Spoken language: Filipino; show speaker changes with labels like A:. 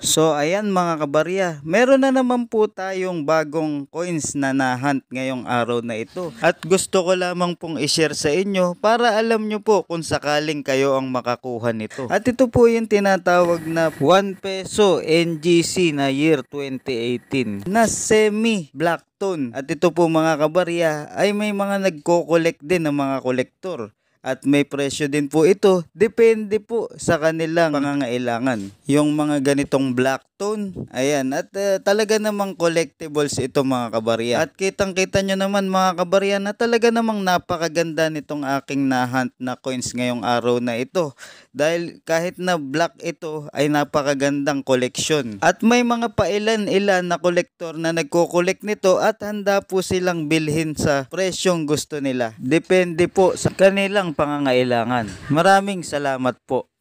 A: So ayan mga kabarya, meron na naman po tayong bagong coins na nahunt ngayong araw na ito. At gusto ko lamang pong i-share sa inyo para alam nyo po kung sakaling kayo ang makakuha nito. At ito po yung tinatawag na 1 peso NGC na year 2018 na semi black tone. At ito po mga kabarya ay may mga nagko-collect din ng mga kolektor. At may presyo din po ito, depende po sa kanilang pangangailangan. Yung mga ganitong black tone, ayan, at talaga namang collectibles ito mga kabarya. At kitang kita nyo naman mga kabarya na talaga namang napakaganda nitong aking nahunt na coins ngayong araw na ito. Dahil kahit na black ito ay napakagandang koleksyon. At may mga pailan-ilan na kolektor na nagko-collect nito at handa po silang bilhin sa presyong gusto nila. Depende po sa kanilang pangangailangan. Maraming salamat po.